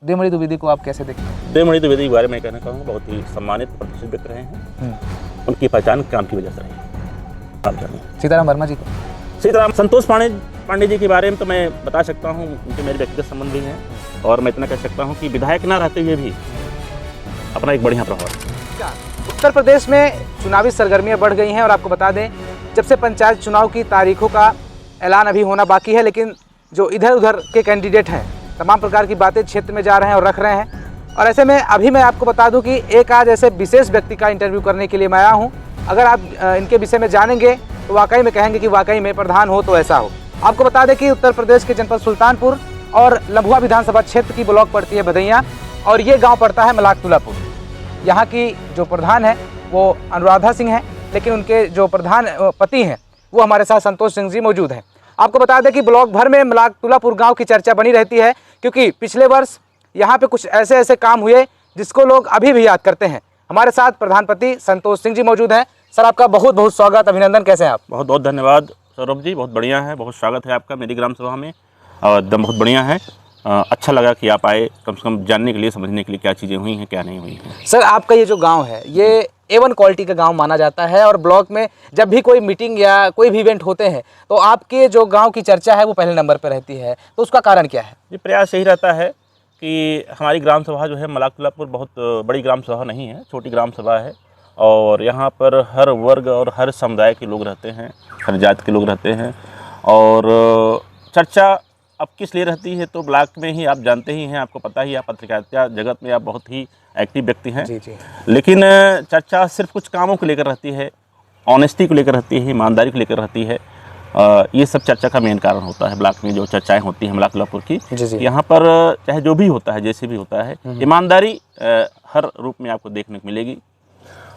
देवमणि द्विवेदी को आप कैसे देखते हैं? देवमणि द्विवेदी के बारे में कहना चाहूँगा, बहुत ही सम्मानित प्रतिष्ठित व्यक्ति रहे हैं। उनकी पहचान काम की वजह से रही। आप जानिए सीताराम वर्मा जी को? सीताराम संतोष पांडे जी के बारे में तो मैं बता सकता हूँ, उनके मेरे व्यक्तिगत संबंध भी हैं और मैं इतना कह सकता हूँ कि विधायक ना रहते हुए भी अपना एक बढ़िया प्रभाव। उत्तर प्रदेश में चुनावी सरगर्मियां बढ़ गई हैं और आपको बता दें, जब से पंचायत चुनाव की तारीखों का ऐलान अभी होना बाकी है, लेकिन जो इधर उधर के कैंडिडेट हैं तमाम प्रकार की बातें क्षेत्र में जा रहे हैं और रख रहे हैं। और ऐसे में अभी मैं आपको बता दूं कि एक आज ऐसे विशेष व्यक्ति का इंटरव्यू करने के लिए मैं आया हूं। अगर आप इनके विषय में जानेंगे तो वाकई में कहेंगे कि वाकई में प्रधान हो तो ऐसा हो। आपको बता दें कि उत्तर प्रदेश के जनपद सुल्तानपुर और लम्भुआ विधानसभा क्षेत्र की ब्लॉक पड़ती है भदैया, और ये गाँव पड़ता है मलाकतुलापुर। यहाँ की जो प्रधान है वो अनुराधा सिंह है, लेकिन उनके जो प्रधान पति हैं वो हमारे साथ संतोष सिंह जी मौजूद हैं। आपको बता दें कि ब्लॉक भर में मलाकतुलापुर गांव की चर्चा बनी रहती है, क्योंकि पिछले वर्ष यहाँ पे कुछ ऐसे काम हुए जिसको लोग अभी भी याद करते हैं। हमारे साथ प्रधानपति संतोष सिंह जी मौजूद हैं। सर, आपका बहुत बहुत स्वागत, अभिनंदन। कैसे हैं आप? बहुत बहुत धन्यवाद सौरभ जी, बहुत बढ़िया है, बहुत स्वागत है आपका मेरी ग्राम सभा में और एकदम बहुत बढ़िया है। अच्छा लगा कि आप आए, कम से कम जानने के लिए, समझने के लिए क्या चीज़ें हुई हैं क्या नहीं हुई हैं। सर, आपका ये जो गांव है ये A1 क्वालिटी का गांव माना जाता है, और ब्लॉक में जब भी कोई मीटिंग या कोई भी इवेंट होते हैं तो आपके जो गांव की चर्चा है वो पहले नंबर पर रहती है, तो उसका कारण क्या है? ये प्रयास यही रहता है कि हमारी ग्राम सभा जो है मलाकतुलापुर बहुत बड़ी ग्राम सभा नहीं है, छोटी ग्राम सभा है और यहाँ पर हर वर्ग और हर समुदाय के लोग रहते हैं, हर जाति के लोग रहते हैं। और चर्चा अब किस लिए रहती है तो ब्लॉक में ही आप जानते ही हैं, आपको पता ही है, पत्रकारिता जगत में आप बहुत ही एक्टिव व्यक्ति हैं। जी जी। लेकिन चर्चा सिर्फ कुछ कामों को लेकर रहती है, ऑनेस्टी को लेकर रहती है, ईमानदारी को लेकर रहती है। ये सब चर्चा का मेन कारण होता है। ब्लॉक में जो चर्चाएं होती हैं मलाकतुलापुर की, यहाँ पर चाहे जो भी होता है, जैसे भी होता है, ईमानदारी हर रूप में आपको देखने को मिलेगी।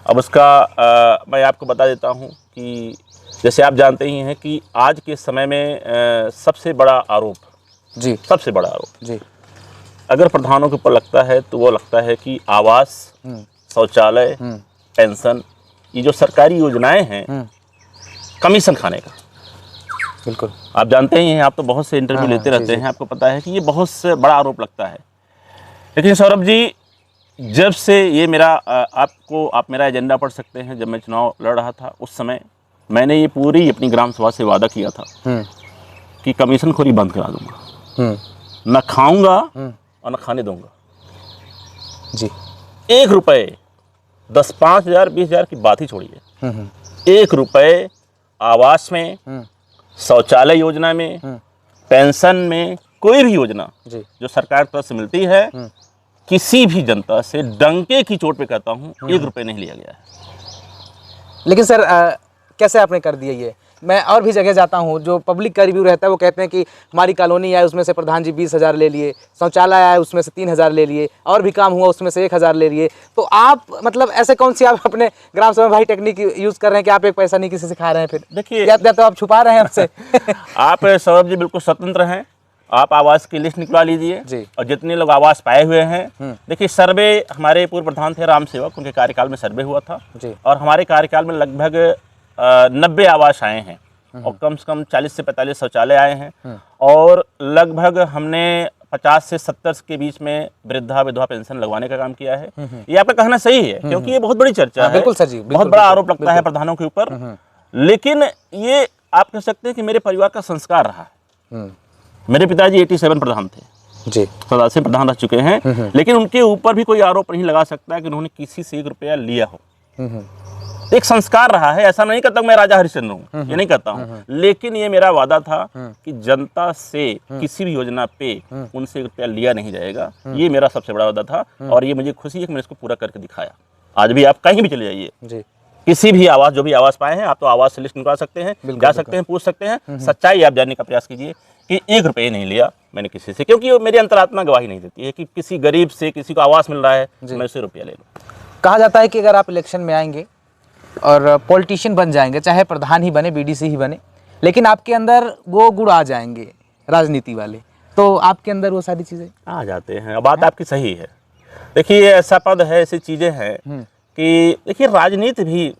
अब उसका मैं आपको बता देता हूँ कि जैसे आप जानते ही हैं कि आज के समय में सबसे बड़ा आरोप सबसे बड़ा आरोप जी अगर प्रधानों के ऊपर लगता है तो वो लगता है कि आवास, शौचालय, पेंशन, ये जो सरकारी योजनाएं हैं, कमीशन खाने का। बिल्कुल, आप जानते ही हैं, आप तो बहुत से इंटरव्यू लेते रहते हैं, आपको पता है कि ये बहुत से बड़ा आरोप लगता है। लेकिन सौरभ जी, जब से ये मेरा आप मेरा एजेंडा पढ़ सकते हैं, जब मैं चुनाव लड़ रहा था उस समय मैंने ये पूरी अपनी ग्राम सभा से वादा किया था कि कमीशन खोरी बंद करा दूंगा, न खाऊंगा और न खाने दूंगा जी। 1 रुपये 10, 5 हज़ार 20 हज़ार की बात ही छोड़िए, 1 रुपये आवास में, शौचालय योजना में, पेंशन में, कोई भी योजना जो सरकार की तरफ से मिलती है, किसी भी जनता से डंके की चोट पे कहता हूँ 1 रुपये नहीं लिया गया है। लेकिन सर कैसे आपने कर दिया ये? मैं और भी जगह जाता हूँ, जो पब्लिक का रिव्यू रहता है वो कहते हैं कि हमारी कॉलोनी आए उसमें से प्रधान जी 20,000 ले लिए, शौचालय आए उसमें से 3,000 ले लिए, और भी काम हुआ उसमें से 1,000 ले लिए। तो आप मतलब ऐसे कौन सी आप अपने ग्राम सभा भाई टेक्निक यूज़ कर रहे हैं कि आप एक पैसा नहीं किसी से खा रहे हैं? फिर देखिए, या तो आप छुपा रहे हैं हमसे? आप सौरभ जी बिल्कुल स्वतंत्र हैं, आप आवास की लिस्ट निकलवा लीजिए और जितने लोग आवास पाए हुए हैं, देखिए सर्वे हमारे पूर्व प्रधान थे राम सेवक, उनके कार्यकाल में सर्वे हुआ था और हमारे कार्यकाल में लगभग 90 आवास आए हैं और कम से कम 40 से 45 शौचालय आए हैं और लगभग हमने 50 से 70 के बीच में वृद्धा विधवा पेंशन लगवाने का काम किया है। ये आपका कहना सही है, क्योंकि ये बहुत बड़ी चर्चा है। बिल्कुल सर जी, बहुत बड़ा आरोप लगता है प्रधानों के ऊपर, लेकिन ये आप कह सकते हैं कि मेरे परिवार का संस्कार रहा है। मेरे पिताजी 87 प्रधान थे जी, 87 प्रधान रह चुके हैं, लेकिन उनके ऊपर भी कोई आरोप नहीं लगा सकता कि उन्होंने किसी से 1 रुपया लिया हो। एक संस्कार रहा है, ऐसा नहीं कहता मैं राजा हरिश्चंद्र हूँ, ये नहीं कहता हूँ, लेकिन ये मेरा वादा था कि जनता से किसी भी योजना पे उनसे 1 रुपया लिया नहीं जाएगा। ये मेरा सबसे बड़ा वादा था और ये मुझे खुशी है कि मैंने इसको पूरा करके दिखाया। आज भी आप कहीं भी चले जाइए, किसी भी आवास, जो भी आवास पाए हैं, आप तो आवास से लिस्ट निकलवा सकते हैं, जा सकते हैं, पूछ सकते हैं, सच्चाई आप जानने का प्रयास कीजिए कि 1 रुपये नहीं लिया मैंने किसी से, क्योंकि मेरी अंतरात्मा गवाही नहीं देती है कि किसी गरीब से किसी को आवास मिल रहा है मैं उससे रुपया ले लूँ। कहा जाता है कि अगर आप इलेक्शन में आएंगे और पॉलिटिशियन बन जाएंगे, चाहे प्रधान ही बने, बीडीसी ही बने, लेकिन आपके अंदर वो गुण आ जाएंगे राजनीति वाले, तो आपके अंदर वो सारी चीज़ें आ जाते हैं। अब बात आपकी सही है। देखिए, ऐसा पद है, ऐसी चीज़ें हैं कि देखिए राजनीति भी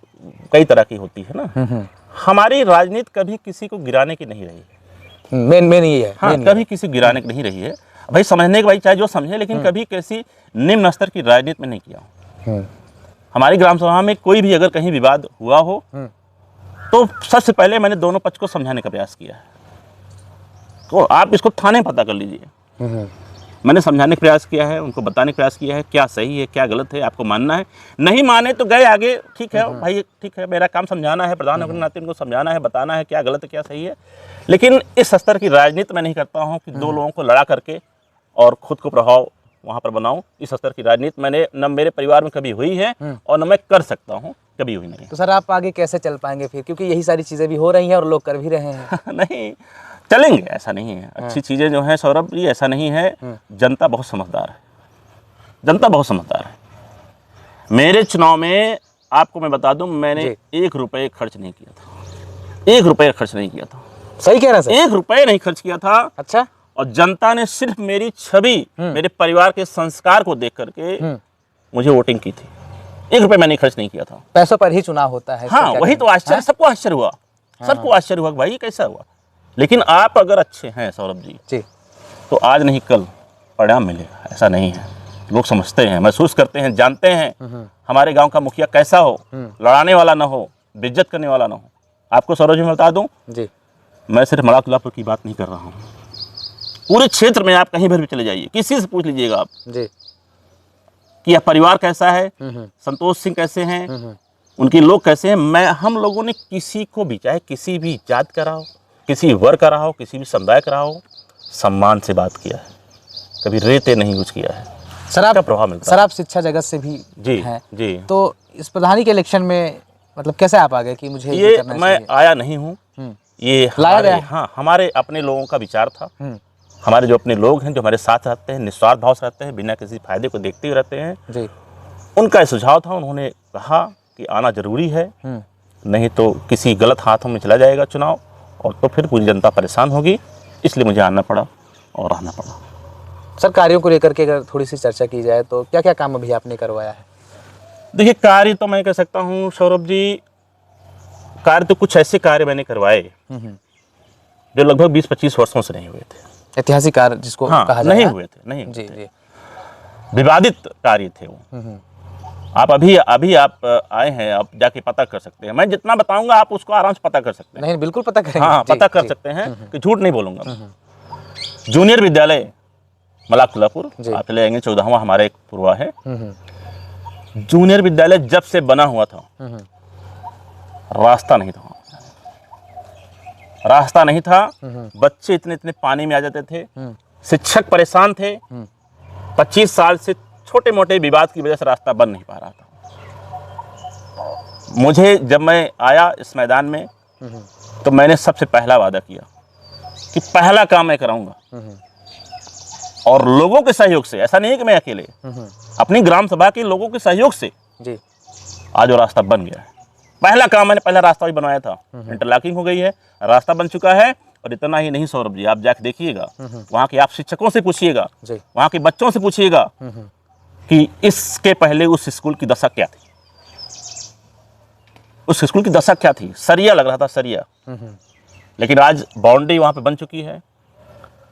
कई तरह की होती है ना। हमारी राजनीति कभी किसी को गिराने की नहीं रही है। मेन ये है। हाँ, कभी किसी को गिराने की नहीं रही है। भाई समझने के भाई चाहे जो समझे, लेकिन कभी किसी निम्न स्तर की राजनीति में नहीं किया हूँ। हमारी ग्राम सभा में कोई भी अगर कहीं विवाद हुआ हो तो सबसे पहले मैंने दोनों पक्ष को समझाने का प्रयास किया है। तो आप इसको थाने पता कर लीजिए। मैंने समझाने का प्रयास किया है, उनको बताने का प्रयास किया है क्या सही है क्या गलत है, आपको मानना है। नहीं माने तो गए आगे, ठीक है भाई, ठीक है, मेरा काम समझाना है, प्रधान होने के नाते उनको समझाना है, बताना है क्या गलत है क्या सही है। लेकिन इस स्तर की राजनीति मैं नहीं करता हूँ कि दो लोगों को लड़ा करके और खुद को प्रभाव वहाँ पर बनाऊँ। इस स्तर की राजनीति मैंने न मेरे परिवार में कभी हुई है और न मैं कर सकता हूँ, कभी हुई नहीं। तो सर आप आगे कैसे चल पाएंगे फिर, क्योंकि यही सारी चीज़ें भी हो रही हैं और लोग कर भी रहे हैं। नहीं चलेंगे, ऐसा नहीं है। अच्छी चीज़ें जो हैं सौरभ जी, ऐसा नहीं है। जनता बहुत समझदार है, जनता बहुत समझदार है। मेरे चुनाव में आपको मैं बता दूं, मैंने 1 रुपये खर्च नहीं किया था। 1 रुपये खर्च नहीं किया था। सही कह रहा सर? 1 रुपये नहीं खर्च किया था। अच्छा। और जनता ने सिर्फ मेरी छवि, मेरे परिवार के संस्कार को देख करके मुझे वोटिंग की थी। 1 रुपये मैंने खर्च नहीं किया था। पैसों पर ही चुनाव होता है। हाँ, वही तो आश्चर्य, सबको आश्चर्य हुआ, सबको आश्चर्य हुआ भाई कैसा हुआ। लेकिन आप अगर अच्छे हैं सौरभ जी तो आज नहीं कल परिणाम मिलेगा। ऐसा नहीं है, लोग समझते हैं, महसूस करते हैं, जानते हैं हमारे गांव का मुखिया कैसा हो, लड़ाने वाला ना हो, बेइज्जत करने वाला ना हो। आपको सौरभ जी मैं बता दूं जी, मैं सिर्फ मड़ातुल्लापुर की बात नहीं कर रहा हूँ। पूरे क्षेत्र में आप कहीं पर भी चले जाइए, किसी से पूछ लीजिएगा आप जी कि यह परिवार कैसा है, संतोष सिंह कैसे हैं, उनके लोग कैसे हैं। हम लोगों ने किसी को भी, चाहे किसी भी जात का रहा हो, किसी वर्ग का रहा हो, किसी भी समुदाय का रहा हो, सम्मान से बात किया है, कभी रेते नहीं कुछ किया है। सर आप प्रभाव मिलता सर आप शिक्षा जगत से भी जी हैं जी। तो इस प्रधानी के इलेक्शन में मतलब कैसे आप आ गए कि मुझे ये करना मैं चाहिए? आया नहीं हूँ, ये लाया गया। हाँ, हमारे अपने लोगों का विचार था। हमारे जो अपने लोग हैं, जो हमारे साथ रहते हैं, निस्वार्थ भाव से रहते हैं, बिना किसी फायदे को देखते हुए रहते हैं जी, उनका सुझाव था। उन्होंने कहा कि आना जरूरी है, नहीं तो किसी गलत हाथों में चला जाएगा चुनाव और तो फिर पूरी जनता परेशान होगी। इसलिए मुझे आना पड़ा और रहना पड़ा। सर कार्यों को लेकर के अगर थोड़ी सी चर्चा की जाए तो क्या क्या काम अभी आपने करवाया है? देखिए, कार्य तो मैं कह सकता हूँ सौरभ जी, कार्य तो कुछ ऐसे कार्य मैंने करवाए जो लगभग 20-25 वर्षों से नहीं हुए थे। ऐतिहासिक कार्य जिसको कहा जाए, नहीं हुए थे, नहीं हुए जी थे। जी, विवादित कार्य थे वो। आप अभी आप आए हैं, आप जाके पता कर सकते हैं। मैं जितना बताऊंगा आप उसको आराम से पता कर सकते हैं। नहीं बिल्कुल पता करेंगे। हाँ, पता कर सकते हैं कि झूठ नहीं बोलूंगा। जूनियर विद्यालय मलाकुल्लापुर, आप चले जाएंगे 14वां हमारा एक पूर्वा है। जूनियर विद्यालय जब से बना हुआ था रास्ता नहीं था, रास्ता नहीं था। बच्चे इतने इतने पानी में आ जाते थे, शिक्षक परेशान थे। 25 साल से छोटे मोटे विवाद की वजह से रास्ता बन नहीं पा रहा था। मुझे जब मैं आया इस मैदान में तो मैंने सबसे पहला वादा किया कि पहला काम मैं कराऊंगा और लोगों के सहयोग से, ऐसा नहीं है कि मैं अकेले, अपनी ग्राम सभा के लोगों के सहयोग से जी आज वो रास्ता बन गया है। पहला काम मैंने, पहला रास्ता भी बनवाया था, इंटरलॉकिंग हो गई है, रास्ता बन चुका है। और इतना ही नहीं सौरभ जी, आप जाके देखिएगा, वहाँ के आप शिक्षकों से पूछिएगा, वहाँ के बच्चों से पूछिएगा कि इसके पहले उस स्कूल की दशा क्या थी, उस स्कूल की दशा क्या थी। सरिया लग रहा था, सरिया। लेकिन आज बाउंड्री वहाँ पे बन चुकी है,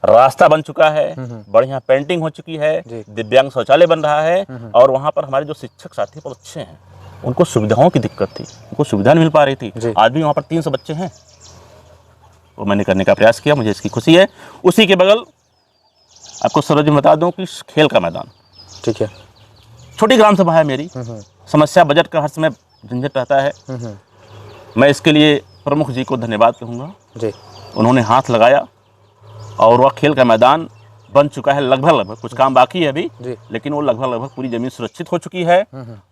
रास्ता बन चुका है, बढ़िया पेंटिंग हो चुकी है, दिव्यांग शौचालय बन रहा है। और वहाँ पर हमारे जो शिक्षक साथी बहुत अच्छे हैं, उनको सुविधाओं की दिक्कत थी, उनको सुविधा नहीं मिल पा रही थी। आज भी वहाँ पर 300 बच्चे हैं, वो मैंने करने का प्रयास किया, मुझे इसकी खुशी है। उसी के बगल आपको सरोज में बता दूं कि खेल का मैदान, ठीक है, छोटी ग्राम सभा है मेरी। समस्या बजट का हर समय झंझट रहता है। मैं इसके लिए प्रमुख जी को धन्यवाद कहूँगा जी, उन्होंने हाथ लगाया और वह खेल का मैदान बन चुका है। लगभग कुछ काम बाकी है अभी, लेकिन वो लगभग पूरी जमीन सुरक्षित हो चुकी है।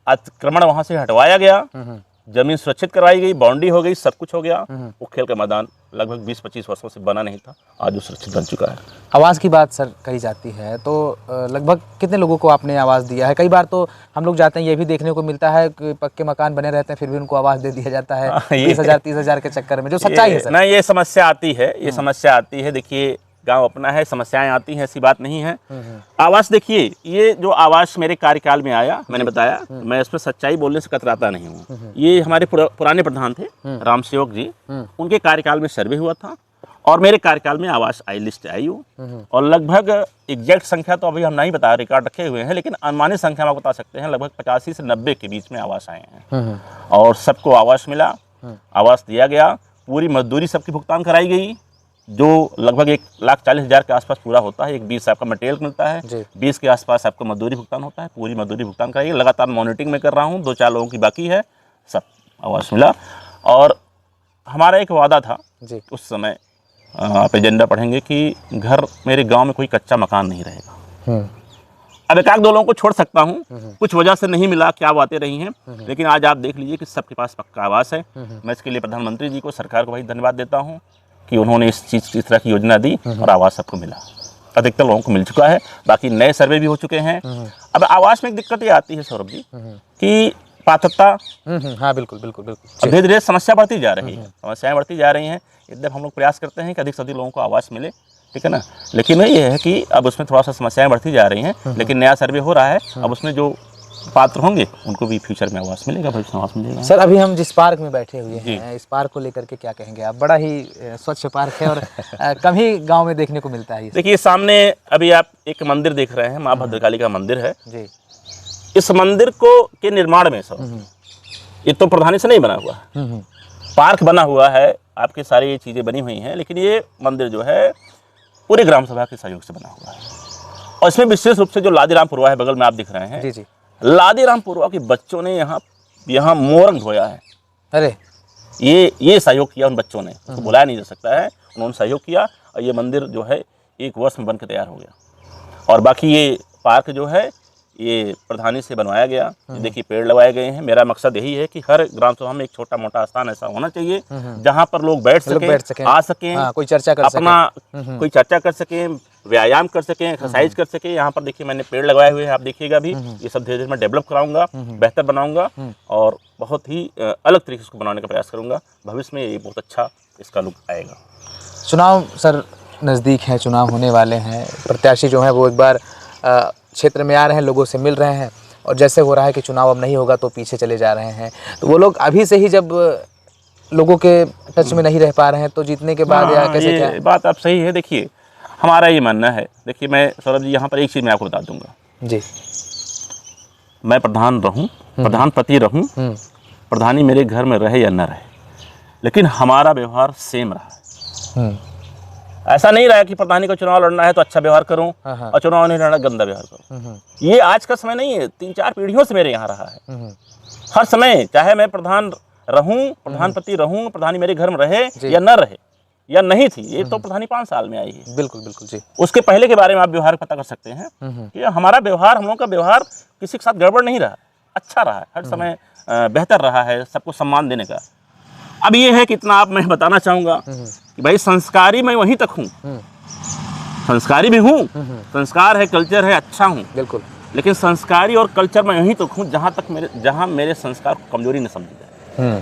अतिक्रमण वहाँ से हटवाया गया, जमीन सुरक्षित करवाई गई, बाउंड्री हो गई, सब कुछ हो गया। वो खेल का मैदान लगभग 20-25 वर्षों से बना नहीं था, आज वो सुरक्षित बन चुका है। आवाज़ की बात सर कही जाती है तो लगभग कितने लोगों को आपने आवाज़ दिया है? कई बार तो हम लोग जाते हैं, ये भी देखने को मिलता है कि पक्के मकान बने रहते हैं, फिर भी उनको आवाज़ दे दिया जाता है 20,000-30,000 के चक्कर में, जो सच्चाई है सर। नहीं, ये समस्या आती है, ये समस्या आती है। देखिए, गांव अपना है, समस्याएं आती हैं, ऐसी बात नहीं है। आवास, देखिए, ये जो आवास मेरे कार्यकाल में आया, मैंने बताया, मैं इस पर सच्चाई बोलने से कतराता नहीं हूँ। ये हमारे पुराने प्रधान थे राम सेवक जी, उनके कार्यकाल में सर्वे हुआ था और मेरे कार्यकाल में आवास आई लिस्ट आई हो, और लगभग एग्जैक्ट संख्या तो अभी हम नहीं बता, रिकॉर्ड रखे हुए हैं, लेकिन अनुमानित संख्या हम आपको बता सकते हैं, लगभग 85 से 90 के बीच में आवास आए हैं। और सबको आवास मिला, आवास दिया गया, पूरी मजदूरी सबकी भुगतान कराई गई, जो लगभग 1,40,000 के आसपास पूरा होता है। 1 20 आपका मटेरियल मिलता है, 20 के आसपास आपको मजदूरी भुगतान होता है, पूरी मजदूरी भुगतान कराइए। लगातार मॉनिटरिंग में कर रहा हूँ, 2-4 लोगों की बाकी है, सब आवास मिला। और हमारा एक वादा था जी। उस समय, आप एजेंडा पढ़ेंगे कि घर, मेरे गांव में कोई कच्चा मकान नहीं रहेगा। अब 1-2 लोगों को छोड़ सकता हूँ, कुछ वजह से नहीं मिला, क्या बातें रही हैं, लेकिन आज आप देख लीजिए कि सबके पास पक्का आवास है। मैं इसके लिए प्रधानमंत्री जी को, सरकार को भाई धन्यवाद देता हूँ कि उन्होंने इस तरह की योजना दी और आवास सबको मिला। अधिकतर लोगों को मिल चुका है, बाकी नए सर्वे भी हो चुके हैं। अब आवास में एक दिक्कत ये आती है सौरभ जी कि पात्रता, हाँ बिल्कुल बिल्कुल बिल्कुल, अब धीरे धीरे समस्या बढ़ती जा रही है, समस्याएं बढ़ती जा रही हैं। एकदम हम लोग प्रयास करते हैं कि अधिक से अधिक लोगों को आवास मिले, ठीक है ना, लेकिन ये है कि अब उसमें थोड़ा सा समस्याएं बढ़ती जा रही हैं। लेकिन नया सर्वे हो रहा है, अब उसमें जो पात्र होंगे उनको भी फ्यूचर में आवास मिलेगा, भविष्य में आवास मिलेगा। सर अभी हम जिस पार्क में बैठे हुए हैं, इस पार्क को लेकर के क्या कहेंगे आप? बड़ा ही स्वच्छ पार्क है और कम ही गांव में देखने को मिलता है। देखिए सामने अभी आप एक मंदिर देख रहे हैं, माँ भद्रकाली का मंदिर है जी। इस मंदिर को के निर्माण में सर, ये तो प्रधानी से नहीं बना हुआ है, पार्क बना हुआ है, आपकी सारी ये चीज़ें बनी हुई हैं, लेकिन ये मंदिर जो है पूरे ग्राम सभा के सहयोग से बना हुआ है। और इसमें विशेष रूप से जो लादीराम पुरवा है, बगल में आप दिख रहे हैं, जी जी, लादीराम पुरवा के बच्चों ने यहाँ मोरंग धोया है। अरे ये सहयोग किया उन बच्चों ने, उसको बुलाया नहीं जा सकता है, उन्होंने सहयोग किया और ये मंदिर जो है 1 वर्ष में बन के तैयार हो गया। और बाकी ये पार्क जो है ये प्रधानी से बनवाया गया। देखिए पेड़ लगाए गए हैं। मेरा मकसद यही है कि हर ग्राम सभा में एक छोटा मोटा स्थान ऐसा होना चाहिए जहां पर लोग बैठ सकें, आ सकें, हाँ, कोई चर्चा कर अपना कोई चर्चा कर सकें, व्यायाम कर सकें, एक्सरसाइज कर सकें। यहाँ पर देखिए मैंने पेड़ लगाए हुए हैं, आप देखिएगा भी, ये सब धीरे धीरे मैं डेवलप कराऊंगा, बेहतर बनाऊंगा और बहुत ही अलग तरीके से इसको बनाने का प्रयास करूंगा। भविष्य में ये बहुत अच्छा इसका लुक आएगा। चुनाव सर नज़दीक हैं, चुनाव होने वाले हैं, प्रत्याशी जो है वो एक बार क्षेत्र में आ रहे हैं, लोगों से मिल रहे हैं, और जैसे हो रहा है कि चुनाव अब नहीं होगा तो पीछे चले जा रहे हैं, तो वो लोग अभी से ही जब लोगों के टच में नहीं रह पा रहे हैं तो जीतने के बाद या कैसे क्या? बात आप सही है। देखिए हमारा ये मानना है, देखिए मैं सौरभ जी यहाँ पर एक चीज़ मैं आपको बता दूंगा जी, मैं प्रधान रहूँ, प्रधानपति रहूँ, प्रधानी मेरे घर में रहे या न रहे, लेकिन हमारा व्यवहार सेम रहा है। ऐसा नहीं रहा कि प्रधानी को चुनाव लड़ना है तो अच्छा व्यवहार करूं और चुनाव नहीं लड़ना गंदा व्यवहार करूं। ये आज का समय नहीं है, 3-4 पीढ़ियों से मेरे यहाँ रहा है। हर समय चाहे मैं प्रधान रहूं, प्रधानपति रहूं, प्रधानी मेरे घर में रहे या न रहे या नहीं थी, ये तो प्रधानी 5 साल में आई है। बिल्कुल बिल्कुल जी। उसके पहले के बारे में आप व्यवहार पता कर सकते हैं कि हमारा व्यवहार, हम लोगों का व्यवहार किसी के साथ गड़बड़ नहीं रहा, अच्छा रहा है, हर समय बेहतर रहा है, सबको सम्मान देने का। अब ये है कि इतना आप मैं बताना चाहूँगा कि भाई संस्कारी मैं वहीं तक हूँ, संस्कारी भी हूँ, संस्कार है, कल्चर है, अच्छा हूँ बिल्कुल, लेकिन संस्कारी और कल्चर में वहीं तक हूँ जहाँ मेरे संस्कार को कमजोरी न समझी जाए।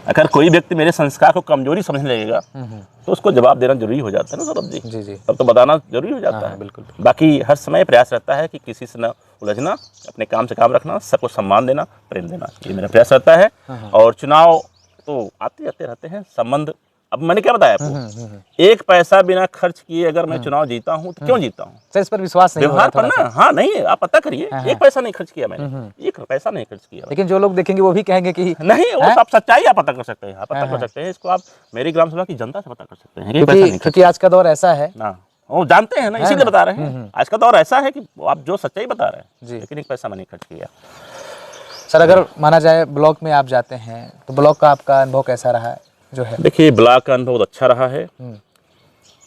अगर कोई व्यक्ति मेरे संस्कार को कमजोरी समझने लगेगा तो उसको जवाब देना जरूरी हो जाता है ना सौरभ जी। जी जी, तब तो बताना जरूरी हो जाता है। बिल्कुल। बाकी हर समय प्रयास रहता है कि किसी से न उलझना, अपने काम से काम रखना, सबको सम्मान देना, प्रेम देना, ये मेरा प्रयास रहता है। और चुनाव तो आते जाते रहते हैं, संबंध, अब मैंने क्या बताया आपको, 1 पैसा बिना खर्च किए अगर मैं चुनाव जीता हूँ तो क्यों जीता हूँ? सर इस पर विश्वास नहीं, व्यवहार पर ना, हाँ नहीं आप पता करिए, 1 पैसा नहीं खर्च किया मैंने, 1 पैसा नहीं खर्च किया। लेकिन जो लोग देखेंगे वो भी कहेंगे कि नहीं, वो आप सच्चाई आप पता कर सकते हैं, आप पता कर सकते हैं, इसको आप मेरी ग्राम सभा की जनता से पता कर सकते हैं। क्योंकि आज का दौर ऐसा है ना, वो जानते हैं ना, इसीलिए बता रहे हैं। आज का दौर ऐसा है कि आप जो सच्चाई बता रहे हैं, लेकिन 1 पैसा मैंने खर्च किया। सर अगर माना जाए ब्लॉक में आप जाते हैं तो ब्लॉक का आपका अनुभव कैसा रहा है जो है? देखिए ब्लॉक का अनुभव बहुत अच्छा रहा है,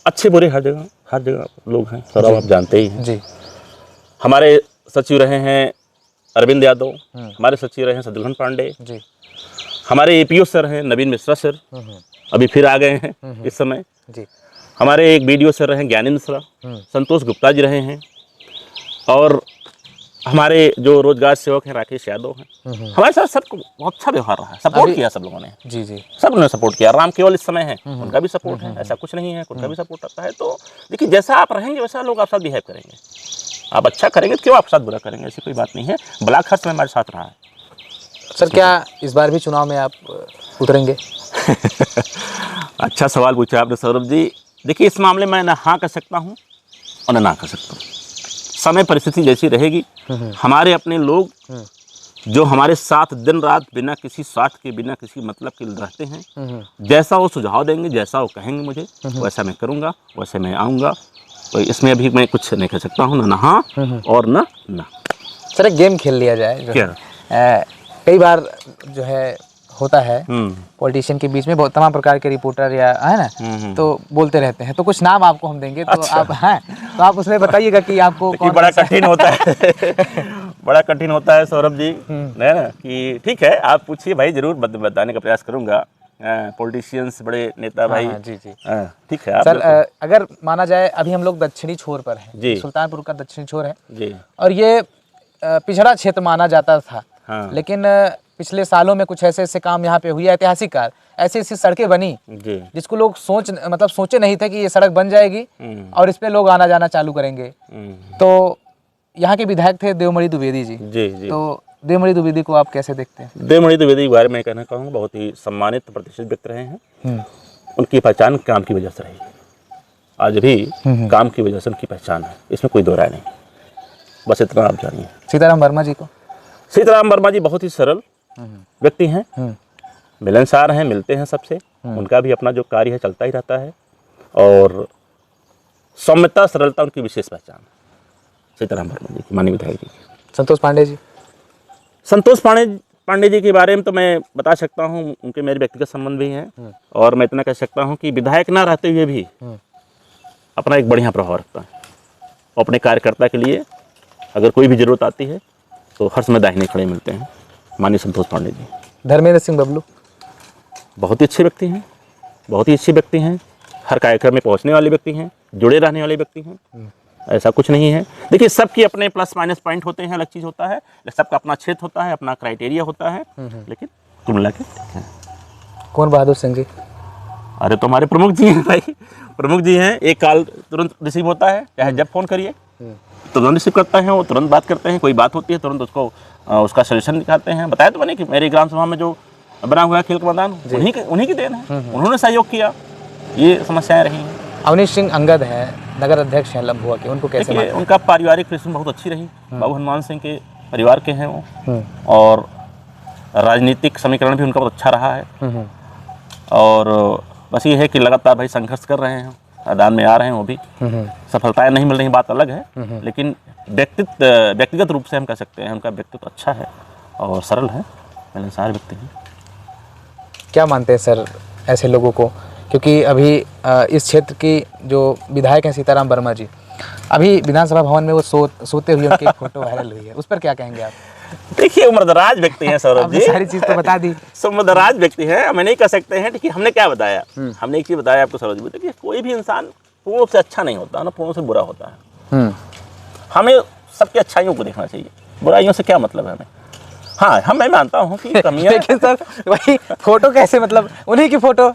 अच्छे बुरे हर जगह लोग हैं सर, आप जानते ही हैं जी। हमारे सचिव रहे हैं अरविंद यादव, हमारे सचिव रहे हैं शत्रुघ्न पांडे जी, हमारे एपीओ सर हैं नवीन मिश्रा सर, अभी फिर आ गए हैं इस समय जी। हमारे एक बीडीओ सर रहे हैं ज्ञानेंद्र मिश्रा, संतोष गुप्ता जी रहे हैं, और हमारे जो रोजगार सेवक हैं राकेश यादव हैं। हमारे साथ सबको बहुत अच्छा व्यवहार रहा है, सपोर्ट किया सब लोगों ने। जी जी, सब लोगों ने सपोर्ट किया। राम केवल इस समय है, उनका भी सपोर्ट है, ऐसा कुछ नहीं है, उनका भी सपोर्ट रहता है। तो देखिए जैसा आप रहेंगे वैसा लोग आप साथ बिहेव करेंगे, आप अच्छा करेंगे तो क्यों आप साथ बुरा करेंगे, ऐसी कोई बात नहीं है। ब्लॉक हर समय हमारे साथ रहा है। सर क्या इस बार भी चुनाव में आप उतरेंगे? अच्छा सवाल पूछा आपने सौरभ जी। देखिए, इस मामले में ना हाँ कर सकता हूँ और ना कर सकता हूँ। समय परिस्थिति जैसी रहेगी, हमारे अपने लोग जो हमारे साथ दिन रात बिना किसी स्वार्थ के, बिना किसी मतलब के रहते हैं, जैसा वो सुझाव देंगे, जैसा वो कहेंगे मुझे, वैसा मैं करूँगा, वैसे मैं आऊँगा। तो इसमें अभी मैं कुछ नहीं कर सकता हूँ, ना हाँ और ना। सर एक गेम खेल लिया जाए जो क्या? कई बार जो है होता है पॉलिटिशियन के बीच में बहुत तमाम प्रकार के रिपोर्टर या है ना, तो बोलते रहते हैं। तो कुछ नाम आपको हम देंगे, तो अच्छा। आप हैं तो आप उसमें बताइएगा कि आपको कौन बड़ा कठिन होता है बड़ा कठिन होता है सौरभ जी, है ना, कि ठीक है आप पूछिए भाई, जरूर बताने का प्रयास करूंगा। पॉलिटिशियंस, बड़े नेता भाई। जी जी ठीक है आप सर, अगर माना जाए अभी हम लोग दक्षिणी छोर पर हैं, जी। सुल्तानपुर का दक्षिणी छोर है जी। और ये पिछड़ा क्षेत्र माना जाता था। हाँ। लेकिन पिछले सालों में कुछ ऐसे ऐसे काम यहाँ पे हुए, ऐतिहासिक कार्य, ऐसी ऐसी सड़कें बनी जी। जिसको लोग सोचे नहीं थे कि ये सड़क बन जाएगी और इस पे लोग आना जाना चालू करेंगे। तो यहाँ के विधायक थे देवमणि द्विवेदी जी। जी जी। तो देवमणि द्विवेदी को आप कैसे देखते हैं? देवमणि द्विवेदी के बारे में कहना कहूँगा, बहुत ही सम्मानित प्रतिष्ठित व्यक्ति रहे हैं। उनकी पहचान काम की वजह से रही, आज भी काम की वजह से उनकी पहचान है, इसमें कोई दो राय नहीं। बस इतना आप जानिए। सीताराम वर्मा जी को? सीताराम वर्मा जी बहुत ही सरल व्यक्ति हैं, मिलनसार हैं, मिलते हैं सबसे। उनका भी अपना जो कार्य है चलता ही रहता है, और सौम्यता, सरलता उनकी विशेष पहचान है सीताराम वर्मा जी की, माननीय विधायक जी की। संतोष पांडे जी? संतोष पांडे जी के बारे में तो मैं बता सकता हूँ, उनके मेरे व्यक्तिगत संबंध भी हैं, और मैं इतना कह सकता हूँ कि विधायक ना रहते हुए भी अपना एक बढ़िया प्रभाव रखता है। वो अपने कार्यकर्ता के लिए अगर कोई भी जरूरत आती है तो हर समय दाहिने खड़े मिलते हैं, माननीय संतोष पांडे जी। धर्मेंद्र सिंह बबलू? बहुत ही अच्छे व्यक्ति हैं, बहुत ही अच्छे व्यक्ति हैं, हर कार्यक्रम में पहुंचने वाले व्यक्ति हैं, जुड़े रहने वाले व्यक्ति हैं, ऐसा कुछ नहीं है। देखिए, सबकी अपने प्लस माइनस पॉइंट होते हैं, अलग चीज़ होता है, सबका अपना क्षेत्र होता है, अपना क्राइटेरिया होता है, लेकिन कुल मिला के ठीक है। कौन बहादुर सिंह जी? अरे तो हमारे प्रमुख जी हैं भाई, प्रमुख जी हैं। एक कॉल तुरंत रिसीव होता है, चाहे जब फ़ोन करिए तुरंत रिसीव करते हैं, वो तुरंत बात करते हैं, कोई बात होती है तुरंत उसको उसका सजेशन निकालते हैं। बताया तो मैंने कि मेरी ग्राम सभा में जो बना हुआ है खेल का मैदान, उन्हीं की देन है, उन्होंने सहयोग किया, ये समस्याएं रही हैं। अवनीश सिंह अंगद है, नगर अध्यक्ष हैं लम्भुआ के, उनको कैसे मानते हैं? उनका पारिवारिक पृष्ठभूमि बहुत अच्छी रही, बाबू हनुमान सिंह के परिवार के हैं वो, और राजनीतिक समीकरण भी उनका बहुत अच्छा रहा है। और बस ये है कि लगातार भाई संघर्ष कर रहे हैं, मैदान में आ रहे हैं, वो भी सफलताएं नहीं मिल रही, बात अलग है, लेकिन व्यक्तिगत रूप से हम कह सकते हैं उनका व्यक्तित्व अच्छा है और सरल है, मिलनसार व्यक्ति हैं। क्या मानते हैं सर ऐसे लोगों को, क्योंकि अभी इस क्षेत्र की जो विधायक हैं सीताराम वर्मा जी, अभी विधानसभा भवन में वो सोते हुए उनकी फोटो वायरल हुई है, उस पर क्या कहेंगे आप? देखिए, उम्रदराज व्यक्ति हैं सौरभ जी, सारी चीज़ तो बता दी। उम्रदराज व्यक्ति हैं, हमें नहीं कह सकते हैं। देखिए, हमने क्या बताया, हमने एक चीज़ बताया आपको सौरभ जी, देखिए कोई भी इंसान पूर्ण से अच्छा नहीं होता ना, पूर्ण से बुरा होता है। हमें सबकी अच्छाइयों को देखना चाहिए, बुराइयों से क्या मतलब है हमें। हाँ, हम मैं मानता हूँ कि कमियां लेकिन सर वही फोटो कैसे, मतलब उन्हीं की फोटो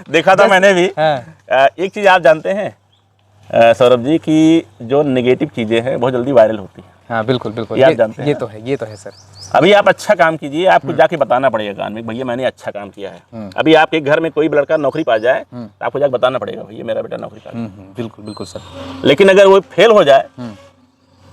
देखा था मैंने भी। एक चीज़ आप जानते हैं सौरभ जी, कि जो नेगेटिव चीज़ें हैं बहुत जल्दी वायरल होती हैं। हाँ बिल्कुल बिल्कुल, ये आप जानते हैं। ये तो है सर। अभी आप अच्छा काम कीजिए, आपको जाके बताना पड़ेगा कान में, भैया मैंने अच्छा काम किया है। अभी आपके घर में कोई लड़का नौकरी पा जाए तो आपको जाके बताना पड़ेगा, भैया मेरा बेटा नौकरी पा गया। बिल्कुल बिल्कुल सर। लेकिन अगर वो फेल हो जाए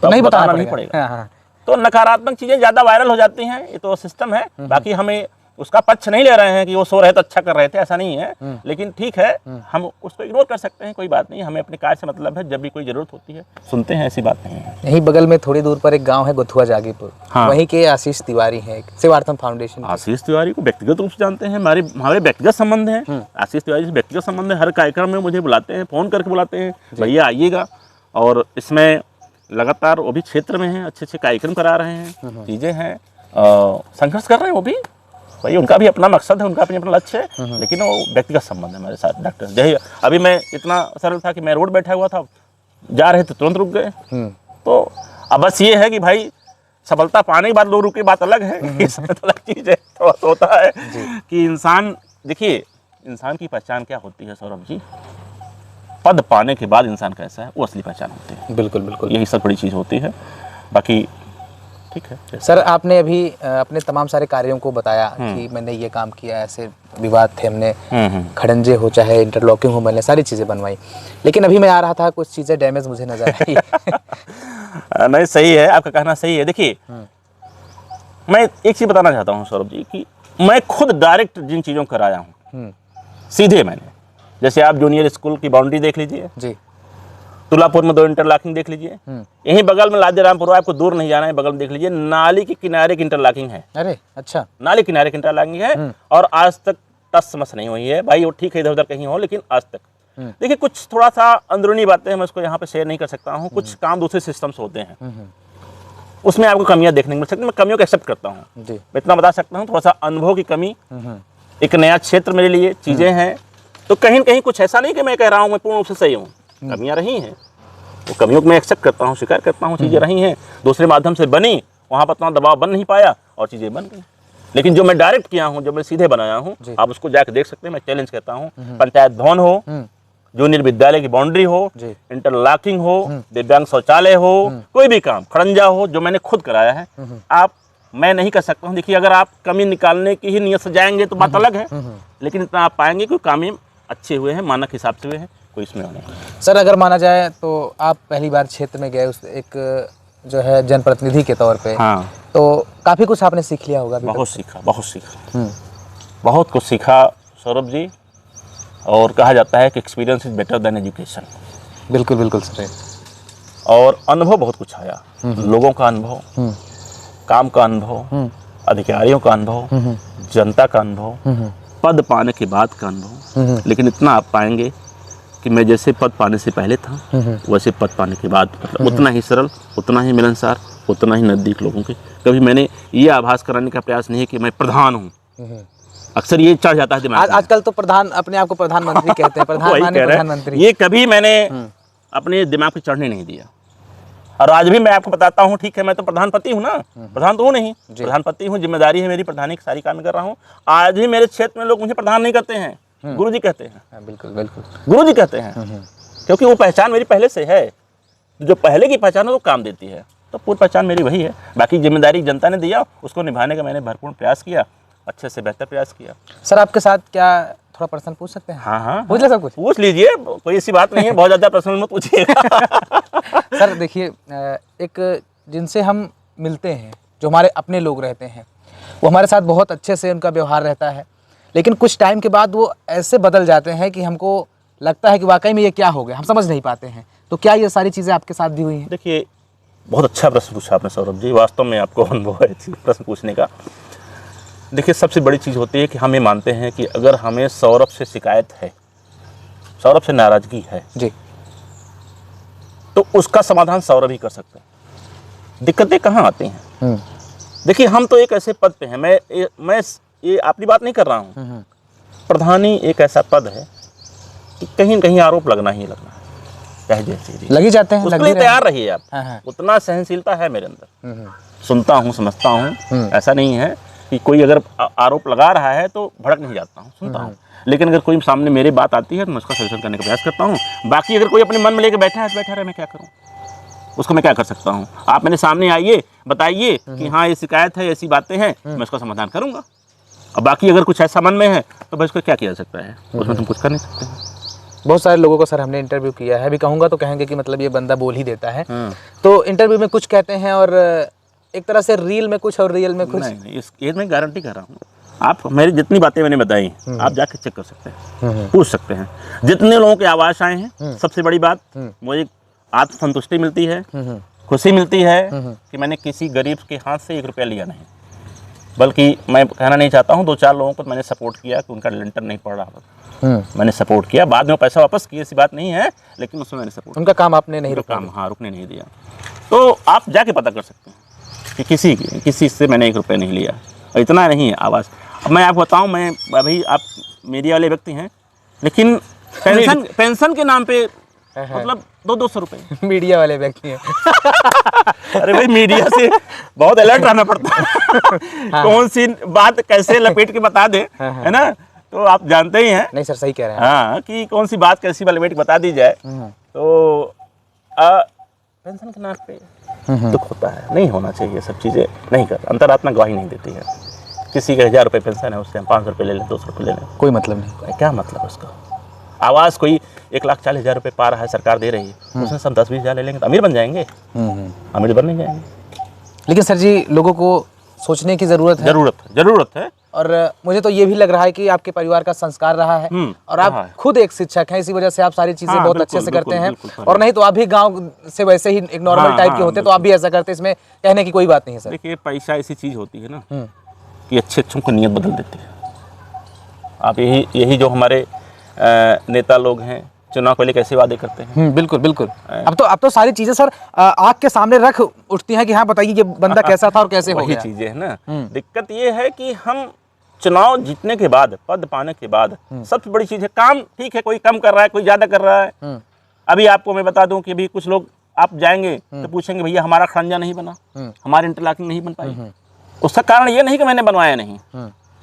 तो नहीं बताना नहीं नहीं पड़ेगा। हाँ। तो नकारात्मक चीज़ें ज़्यादा वायरल हो जाती हैं, ये तो सिस्टम है। बाकी हमें उसका पक्ष नहीं ले रहे हैं कि वो सो रहे तो अच्छा कर रहे थे, ऐसा नहीं है। लेकिन ठीक है, हम उसको इग्नोर कर सकते हैं, कोई बात नहीं, हमें अपने कार्य से मतलब है। जब भी कोई जरूरत होती है सुनते हैं, ऐसी बात नहीं है। यहीं बगल में थोड़ी दूर पर एक गांव है गुथुआ जागीपुर, हाँ। वहीं के आशीष तिवारी हैं, सेवार्थम फाउंडेशन। आशीष तिवारी को व्यक्तिगत रूप से जानते हैं, हमारे व्यक्तिगत संबंध हैं। आशीष तिवारी से व्यक्तिगत संबंध है, हर कार्यक्रम में मुझे बुलाते हैं, फ़ोन करके बुलाते हैं, भैया आइएगा। और इसमें लगातार वो भी क्षेत्र में हैं, अच्छे अच्छे कार्यक्रम करा रहे हैं, चीज़ें हैं, संघर्ष कर रहे हैं वो भी। भाई उनका भी अपना मकसद है, उनका अपना लक्ष्य है, लेकिन वो व्यक्तिगत संबंध है हमारे साथ। डॉक्टर जय, अभी मैं इतना सरल था कि मैं रोड बैठा हुआ था, जा रहे थे तुरंत रुक गए। तो अब बस ये है कि भाई सफलता पाने के बाद लोग रुके, बात अलग है, ये सब अलग चीज़ है। थोड़ा सा होता है कि इंसान, देखिए इंसान की पहचान क्या होती है सौरभ जी, पद पाने के बाद इंसान कैसा है वो असली पहचान होती है। बिल्कुल बिल्कुल, यही सब बड़ी चीज़ होती है। बाकी ठीक है। सर आपने अभी अपने तमाम सारे कार्यों को बताया कि मैंने ये काम किया, ऐसे विवाद थे, हमने खड़ंजे हो चाहे इंटरलॉकिंग हो, मैंने सारी चीज़ें बनवाई, लेकिन अभी मैं आ रहा था कुछ चीज़ें डैमेज मुझे नजर आई। नहीं सही है, आपका कहना सही है। देखिए मैं एक चीज़ बताना चाहता हूँ सौरभ जी कि मैं खुद डायरेक्ट जिन चीज़ों को कराया हूँ सीधे मैंने, जैसे आप जूनियर स्कूल की बाउंड्री देख लीजिए जी, तुलापुर में 2 इंटरलॉकिंग देख लीजिए, यहीं बगल में लादेरामपुर, आपको दूर नहीं जाना है, बगल में देख लीजिए नाली के किनारे की इंटरलॉकिंग है। अरे अच्छा, नाली किनारे की इंटरलॉकिंग है और आज तक टस मस नहीं हुई है भाई। वो ठीक है इधर उधर कहीं हो, लेकिन आज तक देखिए कुछ थोड़ा सा अंदरूनी बातें मैं उसको यहाँ पे शेयर नहीं कर सकता हूँ। कुछ काम दूसरे सिस्टम्स होते हैं, उसमें आपको कमियां देखने को मिल सकती है। मैं कमियों को एक्सेप्ट करता हूँ, मैं इतना बता सकता हूँ, थोड़ा सा अनुभव की कमी, एक नया क्षेत्र मेरे लिए, चीज़ें हैं, तो कहीं न कहीं कुछ ऐसा नहीं कि मैं कह रहा हूँ मैं पूर्ण रूप से सही हूँ। कमियां रही हैं, वो कमियों को मैं एक्सेप्ट करता हूँ, स्वीकार करता हूँ। चीज़ें रही हैं, दूसरे माध्यम से बनी, वहाँ पर इतना दबाव बन नहीं पाया और चीज़ें बन गई। लेकिन जो मैं डायरेक्ट किया हूँ, जो मैं सीधे बनाया हूँ, आप उसको जाकर देख सकते हैं। मैं चैलेंज करता हूँ, पंचायत भवन हो, जूनियर विद्यालय की बाउंड्री हो, इंटरलॉकिंग हो, दिव्यांग शौचालय हो, कोई भी काम खड़ंजा हो, जो मैंने खुद कराया है, आप मैं नहीं कर सकता हूँ। देखिए अगर आप कमी निकालने की ही नियत से जाएंगे तो बात अलग है, लेकिन इतना आप पाएंगे कि काम अच्छे हुए हैं, मानक हिसाब से हुए हैं, कोई इसमें नहीं। सर अगर माना जाए तो आप पहली बार क्षेत्र में गए, उस एक जो है जनप्रतिनिधि के तौर पे, हाँ, तो काफ़ी कुछ आपने सीख लिया होगा। बहुत सीखा, बहुत कुछ सीखा सौरभ जी। और कहा जाता है कि experience is better than education. बिल्कुल बिल्कुल सर। और अनुभव बहुत कुछ आया, लोगों का अनुभव, काम का अनुभव, अधिकारियों का अनुभव, जनता का अनुभव, पद पाने के बाद का अनुभव। लेकिन इतना आप पाएंगे कि मैं जैसे पद पाने से पहले था वैसे पद पाने के बाद, मतलब उतना ही सरल, उतना ही मिलनसार, उतना ही नज़दीक लोगों के। कभी मैंने ये आभास कराने का प्रयास नहीं है कि मैं प्रधान हूँ। अक्सर ये चढ़ जाता है दिमाग में। आजकल तो प्रधान अपने आप को प्रधानमंत्री कहते हैं, प्रधान माने प्रधानमंत्री। ये कभी मैंने अपने दिमाग पे चढ़ने नहीं दिया। और आज भी मैं आपको बताता हूँ, ठीक है मैं तो प्रधानपति हूँ ना, प्रधान तो हूँ नहीं, प्रधानपति हूँ, जिम्मेदारी है मेरी प्रधानी की, सारी काम कर रहा हूँ। आज भी मेरे क्षेत्र में लोग मुझे प्रधान नहीं कहते हैं, गुरुजी कहते हैं। बिल्कुल बिल्कुल, गुरुजी कहते हैं, क्योंकि वो पहचान मेरी पहले से है। जो पहले की पहचान है वो काम देती है, तो पूरी पहचान मेरी वही है। बाकी जिम्मेदारी जनता ने दिया, उसको निभाने का मैंने भरपूर प्रयास किया, अच्छे से बेहतर प्रयास किया। सर आपके साथ क्या थोड़ा प्रश्न पूछ सकते हैं? हाँ, पूछ ले, सब कुछ पूछ लीजिए, कोई ऐसी बात नहीं है, बहुत ज़्यादा प्रश्न मत पूछिएगा। सर देखिए, एक जिनसे हम मिलते हैं, जो हमारे अपने लोग रहते हैं, वो हमारे साथ बहुत अच्छे से उनका व्यवहार रहता है, लेकिन कुछ टाइम के बाद वो ऐसे बदल जाते हैं कि हमको लगता है कि वाकई में ये क्या हो गया, हम समझ नहीं पाते हैं। तो क्या ये सारी चीज़ें आपके साथ भी हुई हैं? देखिए बहुत अच्छा प्रश्न पूछा आपने सौरभ जी, वास्तव में आपको अनुभव है प्रश्न पूछने का। देखिए सबसे बड़ी चीज़ होती है कि हम ये मानते हैं कि अगर हमें सौरभ से शिकायत है, सौरभ से नाराज़गी है जी, तो उसका समाधान सौरभ ही कर सकते हैं। दिक्कतें कहाँ आती हैं? देखिए हम तो एक ऐसे पद पे हैं, मैं ये अपनी बात नहीं कर रहा हूँ, प्रधानी एक ऐसा पद है कि कहीं न कहीं आरोप लगना ही लगना है, चाहे जैसे लगी जाते हैं, उसके लिए तैयार रहिए आप। हाँ। उतना सहनशीलता है मेरे अंदर, सुनता हूँ, समझता हूँ। ऐसा नहीं है कि कोई अगर आरोप लगा रहा है तो भड़क नहीं जाता हूँ, सुनता हूँ। लेकिन अगर कोई सामने मेरे बात आती है तो मैं उसका सजेशन करने का प्रयास करता हूँ। बाकी अगर कोई अपने मन में लेकर बैठा है तो बैठा रहे, मैं क्या करूँ, उसको मैं क्या कर सकता हूँ? आप मेरे सामने आइए, बताइए कि हाँ ये शिकायत है, ऐसी बातें हैं, मैं उसका समाधान करूँगा। और बाकी अगर कुछ ऐसा मन में है तो भाई उसको क्या किया जा सकता है, उसमें तुम कुछ कर नहीं सकते हैं। बहुत सारे लोगों को सर हमने इंटरव्यू किया है, अभी कहूँगा तो कहेंगे कि मतलब ये बंदा बोल ही देता है। तो इंटरव्यू में कुछ कहते हैं और एक तरह से रील में कुछ और रियल में कुछ। नहीं, ये मैं गारंटी कर रहा हूँ। आप मेरी जितनी बातें मैंने बताई आप जाके चेक कर सकते हैं, पूछ सकते हैं। जितने लोगों के आवाज़ आए हैं, सबसे बड़ी बात मुझे आत्मसंतुष्टि मिलती है, खुशी मिलती है कि मैंने किसी गरीब के हाथ से 1 रुपया लिया नहीं, बल्कि मैं कहना नहीं चाहता हूँ 2-4 लोगों को मैंने सपोर्ट किया कि उनका लेंटर नहीं पड़ रहा था, मैंने सपोर्ट किया। बाद में वो पैसा वापस किए, ऐसी बात नहीं है, लेकिन उसमें मैंने सपोर्ट, उनका काम आपने नहीं रुका, काम हाँ रुकने नहीं दिया। तो आप जाके पता कर सकते हैं कि किसी से मैंने 1 रुपया नहीं लिया। और इतना नहीं है आवाज़। अब मैं आपको बताऊँ, मैं अभी आप मीडिया वाले व्यक्ति हैं, लेकिन पेंशन के नाम पे मतलब 200 रुपये मीडिया वाले व्यक्ति हैं। अरे भाई मीडिया से बहुत अलर्ट रहना पड़ता है। कौन सी बात कैसे लपेट के बता दे, है ना, तो आप जानते ही हैं। नहीं सर सही कह रहे हैं हाँ, कि कौन सी बात कैसी लपेट के बता दी जाए। तो पेंशन के नाम पे दुख होता है। नहीं होना चाहिए, ये सब चीज़ें नहीं कर, अंतरात्मा गवाही नहीं देती है। किसी के 1000 रुपये पेंशन है, उससे हम 500 रुपये ले लें, 200 रुपये ले लें, कोई मतलब नहीं। क्या मतलब है उसका। आवाज़ कोई 1,40,000 रुपये पा रहा है, सरकार दे रही है, उसमें सब 10-20 हज़ार ले लेंगे तो अमीर बन जाएंगे, अमीर बन नहीं जाएंगे। लेकिन सर जी, लोगों को सोचने की ज़रूरत है। ज़रूरत है। और मुझे तो ये भी लग रहा है कि आपके परिवार का संस्कार रहा है और आप खुद एक शिक्षक हैं, इसी वजह से आप सारी चीज़ें बहुत अच्छे से करते हैं। और नहीं तो आप भी गांव से वैसे ही एक नॉर्मल टाइप के होते तो आप भी ऐसा करते, इसमें कहने की कोई बात नहीं है सर। देखिए, पैसा ऐसी चीज़ होती है ना कि अच्छों को नीयत बदल देती है। आप यही जो हमारे नेता लोग हैं, चुनाव को लेकर कैसे वादे करते हैं। बिल्कुल बिल्कुल। अब तो सारी चीजें सर आँख के सामने रख उठती हैं कि हाँ बताइए ये बंदा कैसा था और कैसे हो गया। चीजें है ना। दिक्कत ये है कि हम चुनाव जीतने के बाद, पद पाने के बाद, सबसे बड़ी चीज है काम। ठीक है, कोई कम कर रहा है, कोई ज्यादा कर रहा है। अभी आपको मैं बता दूं कि अभी कुछ लोग, आप जाएंगे तो पूछेंगे भैया हमारा खरंजा नहीं बना, हमारी इंटरलॉकिंग नहीं बन पाई। उसका कारण ये नहीं कि मैंने बनवाया नहीं,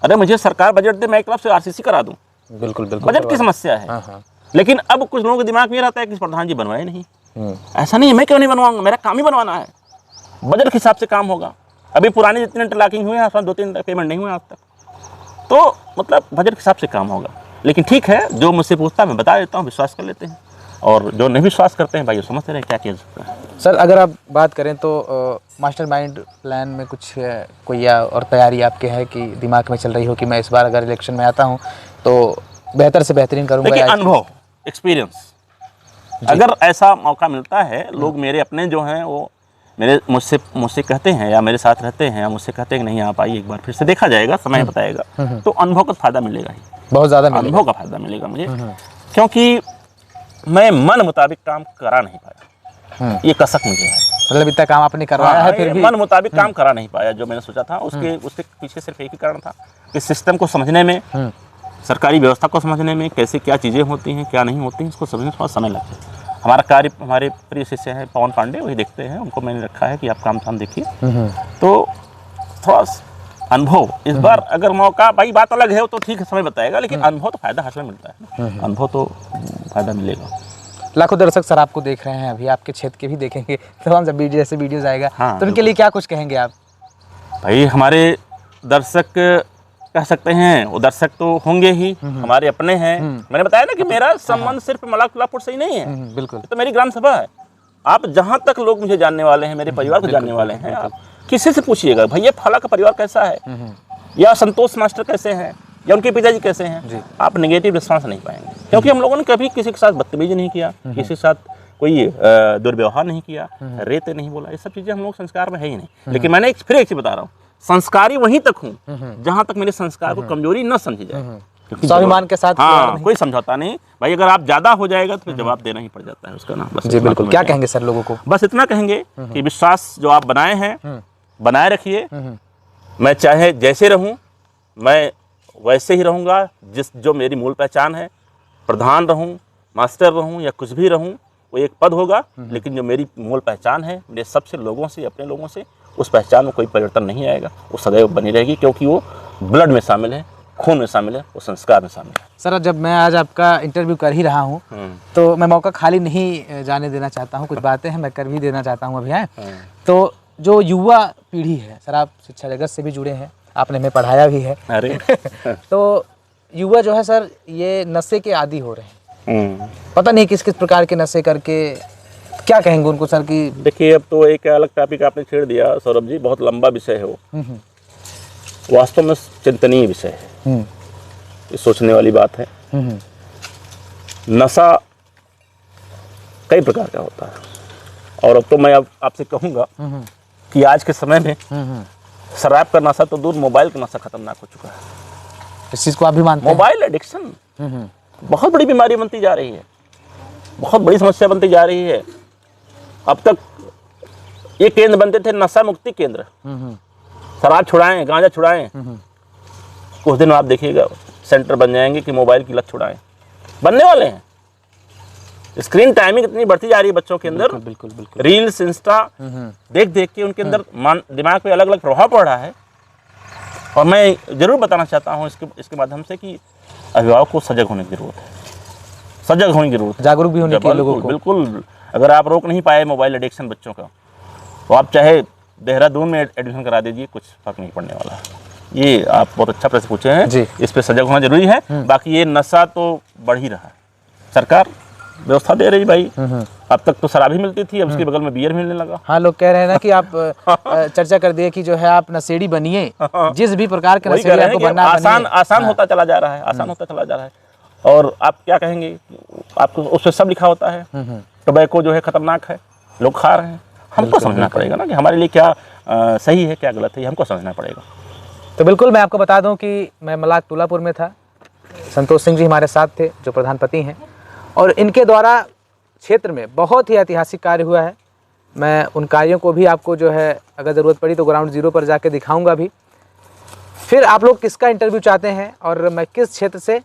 अरे मुझे सरकार बजट दे, मैं एक तरफ से आरसीसी करा दूं। बिल्कुल बिल्कुल, बजट की समस्या है। लेकिन अब कुछ लोगों के दिमाग में रहता है कि प्रधान जी बनवाए नहीं। ऐसा नहीं है, मैं क्यों नहीं बनवाऊंगा, मेरा काम ही बनवाना है, बजट के हिसाब से काम होगा। अभी पुराने जितने इंटरलॉकिंग हुए हैं, 2-3 पेमेंट नहीं हुए आज तक, तो मतलब बजट के हिसाब से काम होगा। लेकिन ठीक है, जो मुझसे पूछता है मैं बता देता हूँ, विश्वास कर लेते हैं। और जो नहीं विश्वास करते हैं भाई, वो समझते रहे क्या किया जा सकता है। सर अगर आप बात करें तो मास्टरमाइंड प्लान में कुछ कोई और तैयारी आपके है कि दिमाग में चल रही हो कि मैं इस बार अगर इलेक्शन में आता हूँ तो बेहतर से बेहतरीन करूँगा? देखिए, अनुभव, एक्सपीरियंस, अगर ऐसा मौका मिलता है, लोग मेरे अपने जो हैं वो मुझसे कहते हैं या मेरे साथ रहते हैं या मुझसे कहते हैं कि नहीं आप आइए एक बार, फिर से देखा जाएगा, समय बताएगा, तो अनुभव का फायदा मिलेगा ही, बहुत ज़्यादा अनुभव का फायदा मिलेगा मुझे। क्योंकि मैं मन मुताबिक काम करा नहीं पाया, ये कसक मुझे है। मतलब इतना काम आपने करवाया है, फिर भी मन मुताबिक काम करा नहीं पाया जो मैंने सोचा था। उसके पीछे सिर्फ एक ही कारण था कि सिस्टम को समझने में, सरकारी व्यवस्था को समझने में, कैसे क्या चीज़ें होती हैं क्या नहीं होती हैं, इसको समझने में थोड़ा समय लगता है। हमारा कार्य, हमारे प्रिय शिष्य हैं पवन पांडे, वही देखते हैं, उनको मैंने रखा है कि आप काम धाम देखिए। तो थोड़ा अनुभव इस बार अगर मौका, भाई बात अलग है वो तो ठीक है, समय बताएगा, लेकिन अनुभव तो फायदा हासिल मिलता है, अनुभव तो फायदा मिलेगा। लाखों दर्शक सर आपको देख रहे हैं, अभी आपके क्षेत्र के भी देखेंगे, तमाम जब वीडियो ऐसे वीडियोज आएगा तो उनके लिए क्या कुछ कहेंगे आप? भाई हमारे दर्शक कह सकते हैं, वो दर्शक तो होंगे ही, हमारे अपने हैं। मैंने बताया ना कि मेरा संबंध सिर्फ मलाकुलापुर से ही नहीं है, बिल्कुल, तो मेरी ग्राम सभा है। आप जहाँ तक लोग मुझे जानने वाले हैं, मेरे परिवार को जानने वाले हैं, आप किसी से पूछिएगा भैया फला का परिवार कैसा है, या संतोष मास्टर कैसे हैं, या उनके पिताजी कैसे हैं, आप नेगेटिव रिस्पॉन्स नहीं पाएंगे। क्योंकि हम लोगों ने कभी किसी के साथ बदतमीजी नहीं किया, किसी के साथ कोई दुर्व्यवहार नहीं किया, रेत नहीं बोला, ये सब चीज़ें हम लोग संस्कार में है ही नहीं। लेकिन मैंने फिर एक चीज़ बता रहा हूँ, संस्कारी वहीं तक हूँ जहाँ तक मेरे संस्कार को कमजोरी न समझी जाए। स्वाभिमान के साथ कोई समझौता नहीं भाई, अगर आप ज्यादा हो जाएगा तो जवाब देना ही पड़ जाता है उसका ना। बस जी बिल्कुल। क्या कहेंगे सर लोगों को? बस इतना कहेंगे कि विश्वास जो आप बनाए हैं बनाए रखिए। मैं चाहे जैसे रहूं, मैं वैसे ही रहूंगा, जो मेरी मूल पहचान है, प्रधान रहूं, मास्टर रहूं या कुछ भी रहूं, वो एक पद होगा। लेकिन जो मेरी मूल पहचान है, मेरे सबसे लोगों से, अपने लोगों से, उस पहचान में कोई परिवर्तन नहीं आएगा, वो सदैव बनी रहेगी, क्योंकि वो ब्लड में शामिल है, खून में शामिल है, वो संस्कार में शामिल है। सर जब मैं आज आपका इंटरव्यू कर ही रहा हूँ तो मैं मौका खाली नहीं जाने देना चाहता हूँ, कुछ बातें हैं मैं कर भी देना चाहता हूँ अभी हैं। तो जो युवा पीढ़ी है सर, आप शिक्षा जगत से भी जुड़े हैं, आपने हमें पढ़ाया भी है। अरे तो युवा जो है सर, ये नशे के आदी हो रहे हैं, पता नहीं किस किस प्रकार के नशे करके, क्या कहेंगे उनको सर? कि देखिए, अब तो एक अलग टॉपिक आपने छेड़ दिया सौरभ जी, बहुत लंबा विषय है वो, वास्तव में चिंतनीय विषय है, ये सोचने वाली बात है। नशा कई प्रकार का होता है, और अब तो मैं आपसे कहूँगा कि आज के समय में शराब का नशा तो दूर, मोबाइल का नशा खतरनाक हो चुका है। इस चीज़ को आप भी मानते हैं? मोबाइल एडिक्शन बहुत बड़ी बीमारी बनती जा रही है, बहुत बड़ी समस्या बनती जा रही है। अब तक ये केंद्र बनते थे नशा मुक्ति केंद्र, शराब छुड़ाएं, गांजा छुड़ाएं, कुछ दिन आप देखिएगा सेंटर बन जाएंगे कि मोबाइल की लत छुड़ाएं, बनने वाले हैं। स्क्रीन टाइमिंग इतनी बढ़ती जा रही है बच्चों के अंदर, बिल्कुल बिल्कुल, रील्स, इंस्टा देख देख के उनके अंदर दिमाग पे अलग अलग प्रभाव पड़ रहा है। और मैं जरूर बताना चाहता हूँ इसके माध्यम से कि अभिभावक को सजग होने की जरूरत है, सजग होने की जरूरत है, जागरूक भी होने की लोगों को। बिल्कुल, अगर आप रोक नहीं पाए मोबाइल एडिक्शन बच्चों का, तो आप चाहे देहरादून में एडमिशन करा दीजिए, कुछ फर्क नहीं पड़ने वाला है। ये आप बहुत अच्छा प्रश्न पूछे हैं जी। इस पे सजग होना जरूरी है। बाकी ये नशा तो बढ़ ही रहा है, सरकार व्यवस्था दे रही भाई। अब तक तो शराब ही मिलती थी, अब उसके बगल में बियर मिलने लगा। हाँ, लोग कह रहे हैं ना कि आप चर्चा कर दिए कि जो है आप नशेड़ी बनिए, जिस भी प्रकार के वही कह नशेड़ी रहे हैं आपको कि बनना आसान होता चला जा रहा है, आसान होता चला जा रहा है। और आप क्या कहेंगे, आपको उसमें सब लिखा होता है। टोबैको जो है खतरनाक है, लोग खा रहे हैं। हमको समझना पड़ेगा ना कि हमारे लिए क्या सही है क्या गलत है, ये हमको समझना पड़ेगा। तो बिल्कुल मैं आपको बता दूं कि मैं मलाक तुलापुर में था, संतोष सिंह जी हमारे साथ थे जो प्रधानपति हैं, और इनके द्वारा क्षेत्र में बहुत ही ऐतिहासिक कार्य हुआ है। मैं उन कार्यों को भी आपको जो है अगर ज़रूरत पड़ी तो ग्राउंड ज़ीरो पर जाके दिखाऊंगा भी। फिर आप लोग किसका इंटरव्यू चाहते हैं और मैं किस क्षेत्र से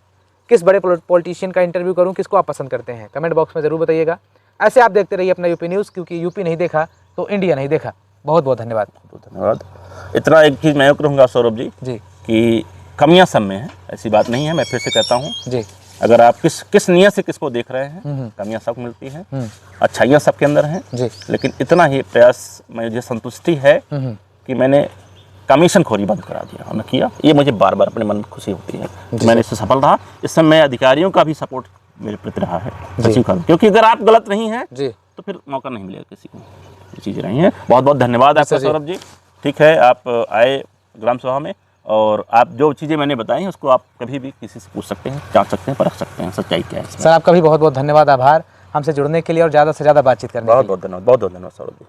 किस बड़े पॉलिटिशियन का इंटरव्यू करूं, किसको आप पसंद करते हैं, कमेंट बॉक्स में ज़रूर बताइएगा। ऐसे आप देखते रहिए अपना यूपी न्यूज़, क्योंकि यूपी नहीं देखा तो इंडिया नहीं देखा। बहुत बहुत धन्यवाद। धन्यवाद। इतना एक चीज़ मैं कहूँगा सौरभ जी कि कमियां सब में हैं, ऐसी बात नहीं है। मैं फिर से कहता हूँ जी, अगर आप किस नियत से किसको देख रहे हैं, कमियां सब मिलती हैं, अच्छाइयाँ सबके अंदर हैं जी। लेकिन इतना ही प्रयास मुझे संतुष्टि है कि मैंने कमीशन खोरी बंद करा दिया और मैं किया। ये मुझे बार बार अपने मन में खुशी होती है, मैंने इससे सफल रहा। इस समय अधिकारियों का भी सपोर्ट मेरे प्रति रहा है, सचिव का, क्योंकि अगर आप गलत नहीं हैं तो फिर मौका नहीं मिलेगा किसी को। ये चीज़ें रही हैं। बहुत बहुत धन्यवाद आपका सौरभ जी। ठीक है, आप आए ग्राम सभा में और आप जो चीज़ें मैंने बताई हैं उसको आप कभी भी किसी से पूछ सकते हैं, जांच सकते हैं, परख सकते हैं सच्चाई क्या है। सर आपका भी बहुत बहुत धन्यवाद, आभार हमसे जुड़ने के लिए और ज़्यादा से ज़्यादा बातचीत करने के लिए। बहुत बहुत धन्यवाद सौरभ जी।